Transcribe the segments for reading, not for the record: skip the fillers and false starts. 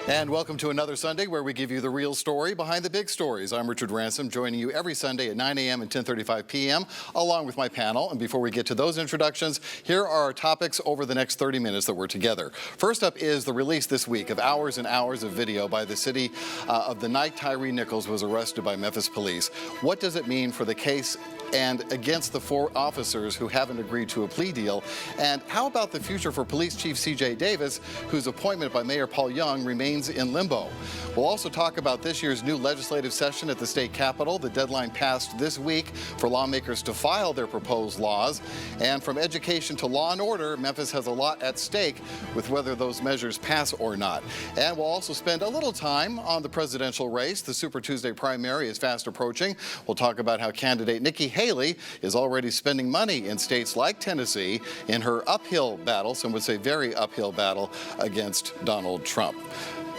And welcome to another Sunday where we give you the real story behind the big stories. I'm Richard Ransom, joining you every Sunday at 9 a.m. and 10:35 p.m. along with my panel. And before we get to those introductions, here are our topics over the next 30 minutes that we're together. First up is the release this week of hours and hours of video by the city of the night Tyre Nichols was arrested by Memphis police. What does it mean for the case and against the 4 officers who haven't agreed to a plea deal? And how about the future for Police Chief C.J. Davis, whose appointment by Mayor Paul Young remains in limbo? We'll also talk about this year's new legislative session at the state capitol. The deadline passed this week for lawmakers to file their proposed laws. And from education to law and order, Memphis has a lot at stake with whether those measures pass or not. And we'll also spend a little time on the presidential race. The Super Tuesday primary is fast approaching. We'll talk about how candidate Nikki Haley is already spending money in states like Tennessee in her uphill battle, some would say very uphill battle, against Donald Trump.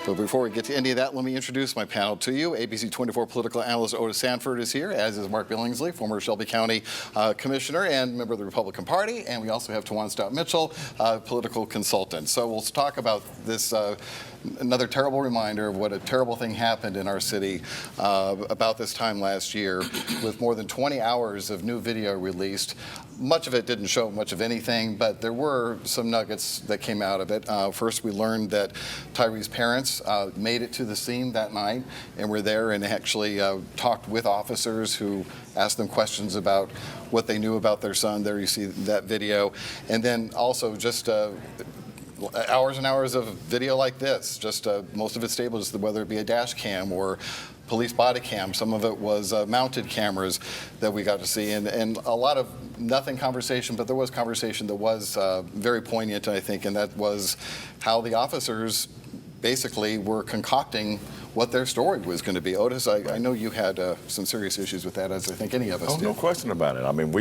But before we get to any of that, let me introduce my panel to you. ABC24 political analyst Otis Sanford is here, as is Mark Billingsley, former Shelby County commissioner and member of the Republican Party. And we also have Tawan Stout-Mitchell, political consultant. So we'll talk about this another terrible reminder of what a terrible thing happened in our city about this time last year, with more than 20 hours of new video released. Much of it didn't show much of anything, but there were some nuggets that came out of it. First, we learned that Tyre's parents made it to the scene that night and were there and actually talked with officers who asked them questions about what they knew about their son. There you see that video. And then also just hours and hours of video like this, just most of it stable, just whether it be a dash cam or police body cam. Some of it was mounted cameras that we got to see, and a lot of nothing conversation, but there was conversation that was very poignant, I think, and that was how the officers basically were concocting what their story was going to be. Otis, I know you had some serious issues with that, as I think any of us did. No question about it. I mean,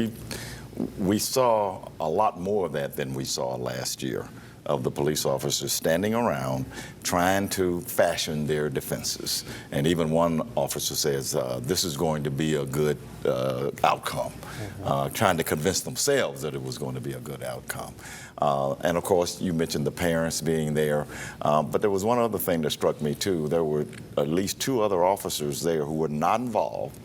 we saw a lot more of that than we saw last year, of the police officers standing around trying to fashion their defenses. And even one officer says, this is going to be a good outcome, trying to convince themselves that it was going to be a good outcome. And of course, you mentioned the parents being there, but there was one other thing that struck me too. There were at least 2 other officers there who were not involved,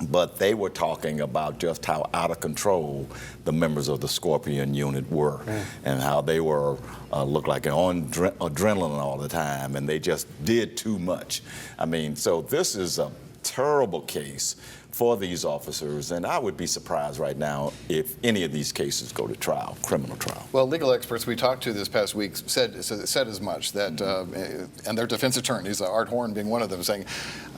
but they were talking about just how out of control the members of the Scorpion unit were, and how they were looked like on adrenaline all the time, and they just did too much. I mean, so this is a terrible case for these officers, and I would be surprised right now if any of these cases go to trial, criminal trial. Well, legal experts we talked to this past week said as much, that, and their defense attorneys, Art Horn being one of them, saying,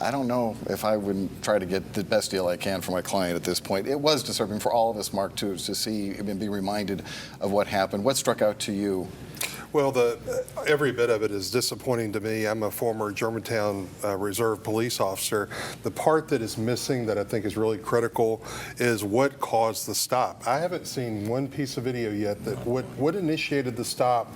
I don't know if I would try to get the best deal I can for my client at this point. It was disturbing for all of us, Mark, to see and be reminded of what happened. What struck out to you? Well, every bit of it is disappointing to me. I'm a former Germantown Reserve police officer. The part that is missing that I think is really critical is what caused the stop. I haven't seen one piece of video yet that what initiated the stop,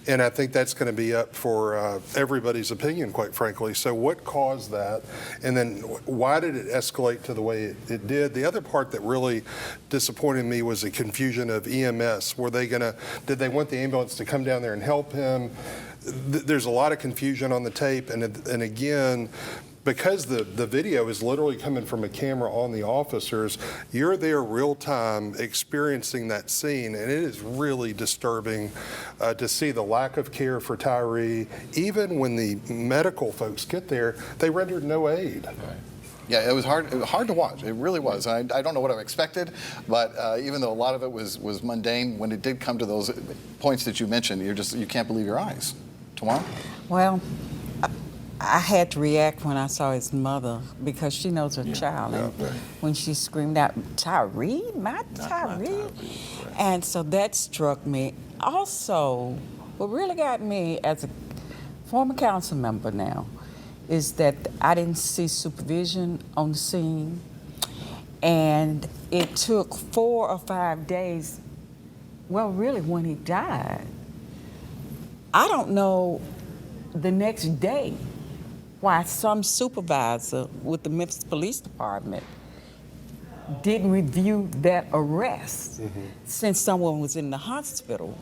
and I think that's going to be up for everybody's opinion, quite frankly. So what caused that, and then why did it escalate to the way it did? The other part that really disappointed me was the confusion of EMS. Did they want the ambulance to come down there and help him? There's a lot of confusion on the tape, and again, because the video is literally coming from a camera on the officers, you're there real time experiencing that scene, and it is really disturbing to see the lack of care for Tyre. Even when the medical folks get there, they rendered no aid. Right. Yeah, it was hard to watch. It really was. I don't know what I expected, but even though a lot of it was mundane, when it did come to those points that you mentioned, you can't believe your eyes. Tawan? Well, I had to react when I saw his mother, because she knows her child. And when she screamed out, Tyre, my Tyre. Right. And so that struck me. Also, what really got me as a former council member now is that I didn't see supervision on the scene. And it took 4 or 5 days, well, really, when he died. I don't know the next day why some supervisor with the Memphis Police Department didn't review that arrest since someone was in the hospital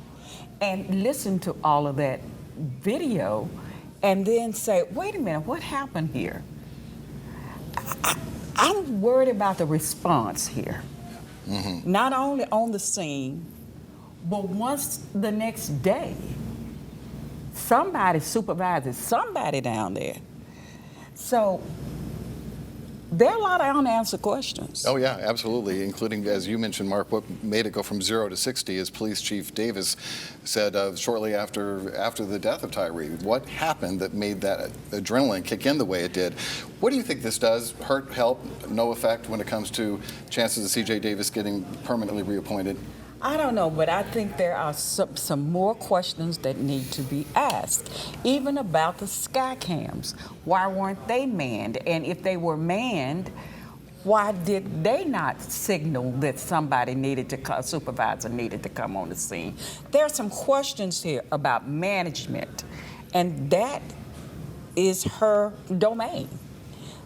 and listen to all of that video and then say, wait a minute, what happened here? I'm worried about the response here. Not only on the scene, but once the next day, somebody supervises somebody down there. So there are a lot of unanswered questions. Oh, yeah, absolutely, including, as you mentioned, Mark, what made it go from 0 to 60, as Police Chief Davis said shortly after the death of Tyre. What happened that made that adrenaline kick in the way it did? What do you think this does? Hurt, help, no effect when it comes to chances of C.J. Davis getting permanently reappointed? I don't know, but I think there are some more questions that need to be asked, even about the sky cams. Why weren't they manned? And if they were manned, why did they not signal that somebody needed to come, supervisor needed to come on the scene? There are some questions here about management, and that is her domain.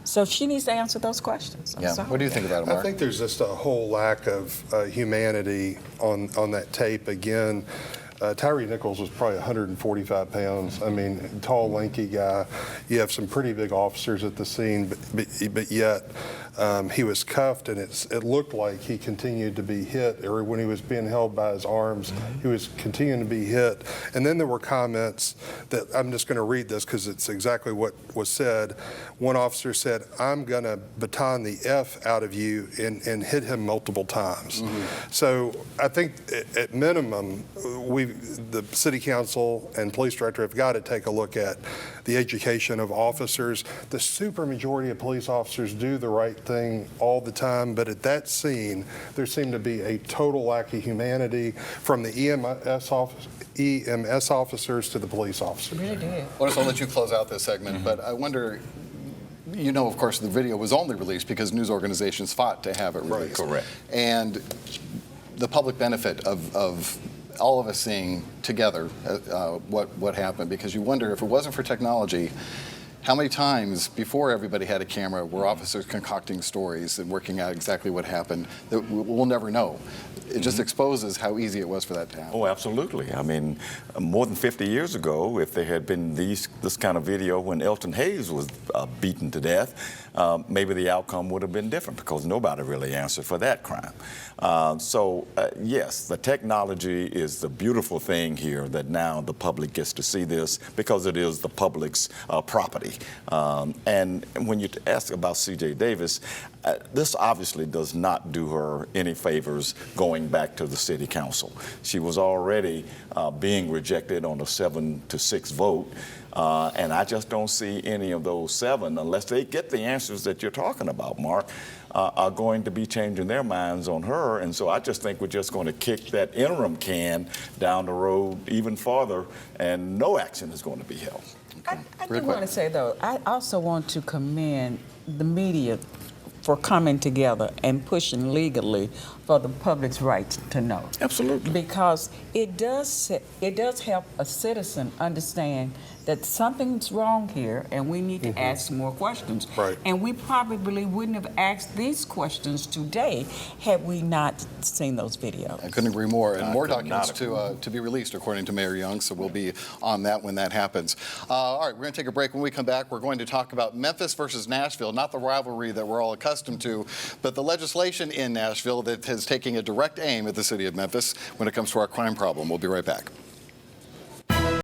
So she needs to answer those questions. Yeah. What do you think about it, Mark? I think there's just a whole lack of humanity on that tape. Again, Tyre Nichols was probably 145 pounds. I mean, tall, lanky guy. You have some pretty big officers at the scene, but yet he was cuffed, and it looked like he continued to be hit, or when he was being held by his arms, he was continuing to be hit. And then there were comments that, I'm just going to read this because it's exactly what was said. One officer said, "I'm going to baton the F out of you," and hit him multiple times. So I think at minimum, the city council and police director have got to take a look at the education of officers. The supermajority of police officers do the right thing all the time, but at that scene, there seemed to be a total lack of humanity from the EMS officers to the police officers. Really did. Well, I'll let you close out this segment, but I wonder, you know, of course, the video was only released because news organizations fought to have it released. Correct. And the public benefit of all of us seeing together what happened, because you wonder, if it wasn't for technology, how many times before everybody had a camera were officers concocting stories and working out exactly what happened that we'll never know. It just exposes how easy it was for that to happen. Oh, absolutely. I mean, more than 50 years ago, if there had been this kind of video when Elton Hayes was beaten to death, maybe the outcome would have been different because nobody really answered for that crime. Yes, the technology is the beautiful thing here, that now the public gets to see this because it is the public's property. And when you ask about C.J. Davis, this obviously does not do her any favors going back to the city council. She was already being rejected on a 7-6 vote. And I just don't see any of those 7, unless they get the answers that you're talking about, Mark, are going to be changing their minds on her. And so I just think we're just going to kick that interim can down the road even farther, and no action is going to be held. I do want to say, though, I also want to commend the media for coming together and pushing legally for the public's right to know. Absolutely. Because it does help a citizen understand that something's wrong here and we need to ask more questions. Right. And we probably wouldn't have asked these questions today had we not seen those videos. I couldn't agree more. And more could not documents to be released, according to Mayor Young, so we'll be on that when that happens. All right, we're going to take a break. When we come back, we're going to talk about Memphis versus Nashville, not the rivalry that we're all accustomed to, but the legislation in Nashville that is taking a direct aim at the city of Memphis when it comes to our crime problem. We'll be right back.